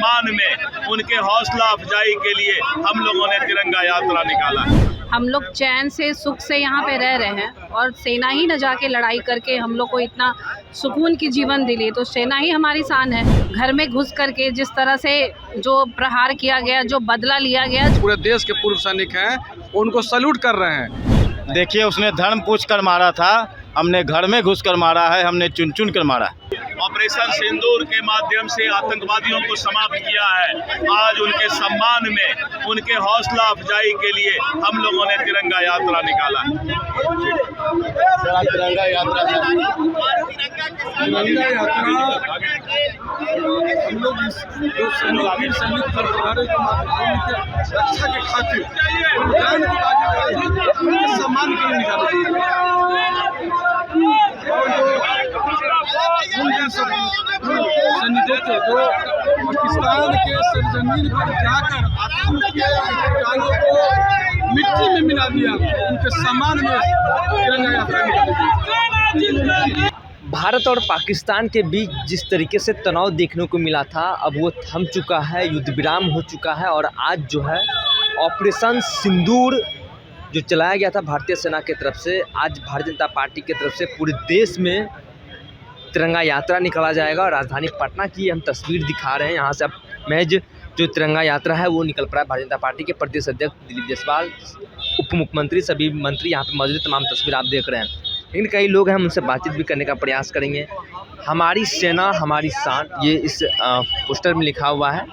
सम्मान में, उनके हौसला अफजाई के लिए हम लोगों ने तिरंगा यात्रा निकाला। हम लोग चैन से सुख से यहाँ पे रह रहे हैं और सेना ही न जाके लड़ाई करके हम लोग को इतना सुकून की जीवन दिली, तो सेना ही हमारी शान है। घर में घुस करके जिस तरह से जो प्रहार किया गया, जो बदला लिया गया, पूरे देश के पूर्व सैनिक हैं, उनको सैल्यूट कर रहे हैं। देखिए, उसने धर्म पूछ कर मारा था, हमने घर में घुस कर मारा है, हमने चुन चुन कर मारा। ऑपरेशन सिंदूर के माध्यम से आतंकवादियों को समाप्त किया है। आज उनके सम्मान में, उनके हौसला अफजाई के लिए हम लोगों ने तिरंगा यात्रा निकाला। तिरंगा यात्रा हम लोग जो सैनिक रक्षा के खातिर सम्मान के लिए निकाले तो पाकिस्तान के सरजमीन पर जाकर आतंक के ठिकानों को मिट्टी में मिला दिया, उनके सम्मान में तिरंगा यात्रा निकाली। भारत और पाकिस्तान के बीच जिस तरीके से तनाव देखने को मिला था, अब वो थम चुका है, युद्ध विराम हो चुका है। और आज जो है ऑपरेशन सिंदूर जो चलाया गया था भारतीय सेना की तरफ से, आज भारतीय जनता पार्टी की तरफ से पूरे देश में तिरंगा यात्रा निकाला जाएगा। और राजधानी पटना की हम तस्वीर दिखा रहे हैं, यहाँ से अब महज जो तिरंगा यात्रा है वो निकल पड़ा है। भारतीय जनता पार्टी के प्रदेश अध्यक्ष दिलीप जायसवाल, उप मुख्यमंत्री, सभी मंत्री यहाँ पे मौजूद, तमाम तस्वीर आप देख रहे हैं। लेकिन कई लोग हैं, हम उनसे बातचीत भी करने का प्रयास करेंगे। हमारी सेना हमारी शान, ये इस पोस्टर में लिखा हुआ है।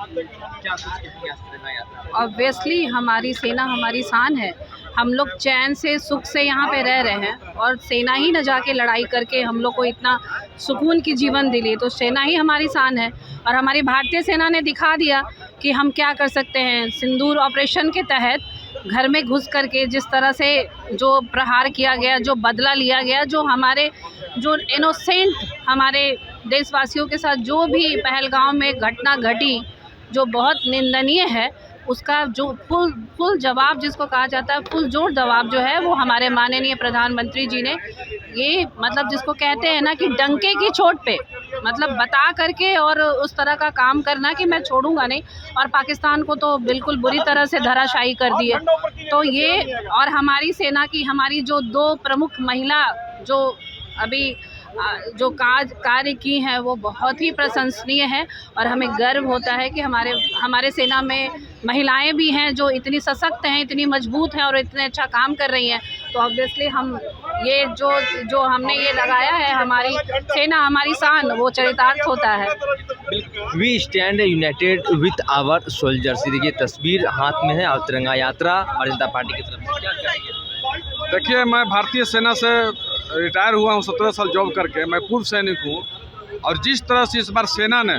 ऑब्वियसली हमारी सेना हमारी शान है। हम लोग चैन से सुख से यहाँ पे रह रहे हैं और सेना ही न जाके लड़ाई करके हम लोग को इतना सुकून की जीवन दिली, तो सेना ही हमारी शान है। और हमारी भारतीय सेना ने दिखा दिया कि हम क्या कर सकते हैं। सिंदूर ऑपरेशन के तहत घर में घुस करके जिस तरह से जो प्रहार किया गया, जो बदला लिया गया, जो हमारे जो इनोसेंट हमारे देशवासियों के साथ जो भी पहलगाम में घटना घटी, जो बहुत निंदनीय है, उसका जो फुल जवाब जिसको कहा जाता है, फुल जोर जवाब जो है वो हमारे माननीय प्रधानमंत्री जी ने, ये मतलब जिसको कहते हैं ना कि डंके की चोट पे मतलब बता करके और उस तरह का काम करना कि मैं छोड़ूंगा नहीं, और पाकिस्तान को तो बिल्कुल बुरी तरह से धराशायी कर दिए। तो ये और हमारी सेना की हमारी जो दो प्रमुख महिला जो अभी जो कार्य की हैं वो बहुत ही प्रशंसनीय है। और हमें गर्व होता है कि हमारे सेना में महिलाएं भी हैं जो इतनी सशक्त हैं, इतनी मजबूत हैं और इतने अच्छा काम कर रही हैं। तो ऑब्वियसली हम ये जो हमने ये लगाया है, हमारी सेना हमारी शान, वो चरितार्थ होता है। We stand united with our soldiers. देखिए तस्वीर हाथ में है और तिरंगा यात्रा भारतीय जनता पार्टी की तरफ से। क्या कहेंगे? देखिए, मैं भारतीय सेना से रिटायर हुआ हूँ 17 साल जॉब करके, मैं पूर्व सैनिक हूँ। और जिस तरह से इस बार सेना ने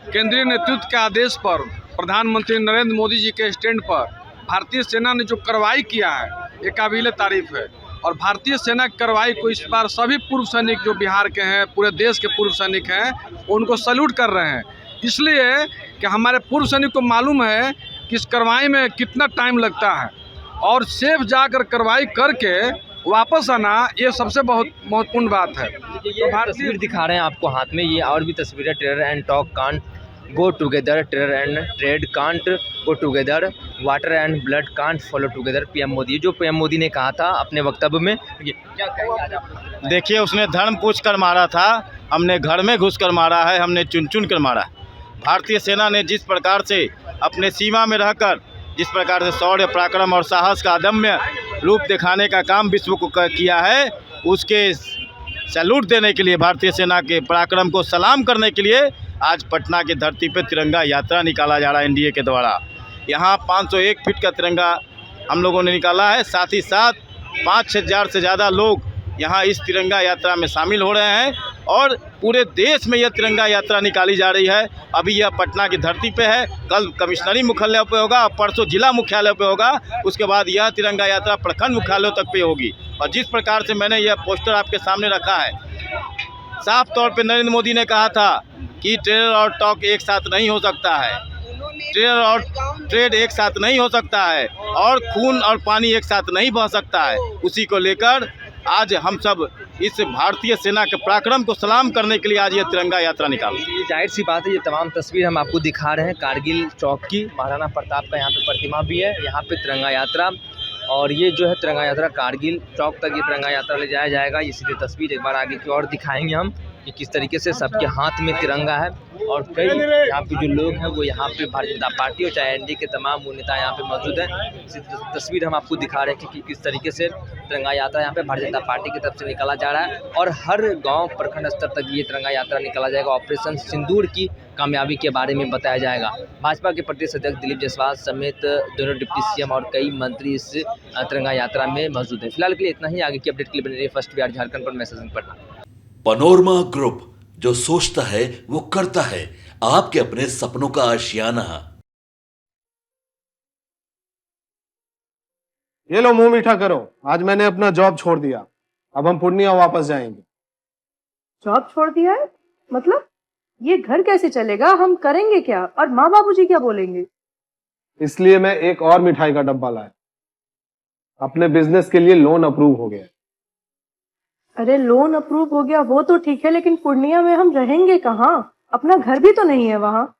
केंद्रीय नेतृत्व के आदेश पर, प्रधानमंत्री नरेंद्र मोदी जी के स्टैंड पर भारतीय सेना ने जो कार्रवाई किया है, ये काबिल तारीफ है। और भारतीय सेना की कार्रवाई को इस बार सभी पूर्व सैनिक जो बिहार के हैं, पूरे देश के पूर्व सैनिक हैं, उनको सैल्यूट कर रहे हैं। इसलिए कि हमारे पूर्व सैनिक को मालूम है कि इस कार्रवाई में कितना टाइम लगता है, और सेफ जाकर कार्रवाई करके वापस आना, ये सबसे बहुत महत्वपूर्ण बात है। ये तस्वीर दिखा रहे हैं आपको हाथ में, ये और भी तस्वीरें। Terror and talk can't go together, terror and trade can't go together, water and blood can't follow together. PM Modi, जो पीएम मोदी ने कहा था अपने वक्तव्य में, क्या कहेंगे? देखिए, उसने धर्म पूछ कर मारा था, हमने घर में घुस कर मारा है, हमने चुन चुन कर मारा। भारतीय सेना ने जिस प्रकार से अपने सीमा में रहकर जिस प्रकार से शौर्य, पराक्रम और साहस का अदम्य रूप दिखाने का काम विश्व को किया है, उसके सैल्यूट देने के लिए, भारतीय सेना के पराक्रम को सलाम करने के लिए आज पटना की धरती पर तिरंगा यात्रा निकाला जा रहा है एनडीए के द्वारा। यहाँ 501 फीट का तिरंगा हम लोगों ने निकाला है। साथ ही साथ 5-6 हज़ार से ज़्यादा लोग यहाँ इस तिरंगा यात्रा में शामिल हो रहे हैं और पूरे देश में यह तिरंगा यात्रा निकाली जा रही है। अभी यह पटना की धरती पे है, कल कमिश्नरी मुख्यालय पे होगा और परसों जिला मुख्यालय पे होगा। उसके बाद यह तिरंगा यात्रा प्रखंड मुख्यालयों तक पे होगी। और जिस प्रकार से मैंने यह पोस्टर आपके सामने रखा है, साफ तौर पे नरेंद्र मोदी ने कहा था कि टेरर और टॉक एक साथ नहीं हो सकता है, टेरर और ट्रेड एक साथ नहीं हो सकता है, और खून और पानी एक साथ नहीं बह सकता है। उसी को लेकर आज हम सब इस भारतीय सेना के पराक्रम को सलाम करने के लिए आज ये तिरंगा यात्रा निकाली। ये जाहिर सी बात है, ये तमाम तस्वीर हम आपको दिखा रहे हैं कारगिल चौक की। महाराणा प्रताप का यहाँ पे प्रतिमा भी है, यहाँ पे तिरंगा यात्रा, और ये जो है तिरंगा यात्रा कारगिल चौक तक ये तिरंगा यात्रा ले जाया जाएगा। ये सीधे तस्वीर एक बार आगे की ओर दिखाएंगे हम कि किस तरीके से सबके हाथ में तिरंगा है, और कई यहाँ पे जो लोग हैं वो यहाँ पे भारतीय जनता पार्टी और चाहे एनडीए के तमाम वो नेता यहाँ पे मौजूद हैं। तस्वीर हम आपको दिखा रहे हैं कि किस तरीके से तिरंगा यात्रा यहाँ पे भारतीय जनता पार्टी की तरफ से निकाला जा रहा है, और हर गांव प्रखंड स्तर तक ये तिरंगा यात्रा निकाला जाएगा। ऑपरेशन सिंदूर की कामयाबी के बारे में बताया जाएगा। भाजपा के प्रदेश अध्यक्ष दिलीप जायसवाल समेत दोनों डिप्टी सीएम और कई मंत्री इस तिरंगा यात्रा में मौजूद हैं। फिलहाल के लिए इतना ही। आगे की अपडेट के लिए बने रहिए फर्स्ट बिहार झारखंड पर। मैसेजिंग पढ़ना। पनोरमा ग्रुप, जो सोचता है वो करता है। आपके अपने सपनों का आशियाना। ये लो मुंह मीठा करो, आज मैंने अपना जॉब छोड़ दिया, अब हम पूर्णिया वापस जाएंगे। जॉब छोड़ दिया है? मतलब ये घर कैसे चलेगा? हम करेंगे क्या? और माँ बाबूजी क्या बोलेंगे? इसलिए मैं एक और मिठाई का डब्बा लाया। अपने बिजनेस के लिए लोन अप्रूव हो गया। अरे लोन अप्रूव हो गया वो तो ठीक है, लेकिन पूर्णिया में हम रहेंगे कहाँ? अपना घर भी तो नहीं है वहाँ।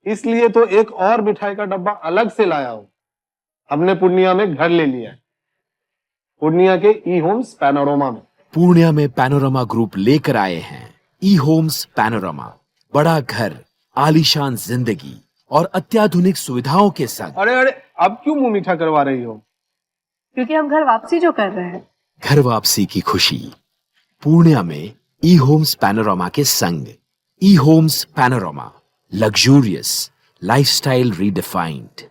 इसलिए तो एक और मिठाई का डब्बा अलग से लाया हूँ। हमने पूर्णिया में घर ले लिया है, पूर्णिया के ई होम्स पैनोरमा में। पूर्णिया में पैनोरमा ग्रुप लेकर आए हैं ई होम्स पैनोरमा। बड़ा घर, आलीशान जिंदगी और अत्याधुनिक सुविधाओं के संग। अरे अब क्यों मुंह मीठा करवा रही हो? क्योंकि हम घर वापसी जो कर रहे हैं। घर वापसी की खुशी पूर्णिया में ई होम्स पैनोरमा के संग। E homes panorama, luxurious lifestyle redefined.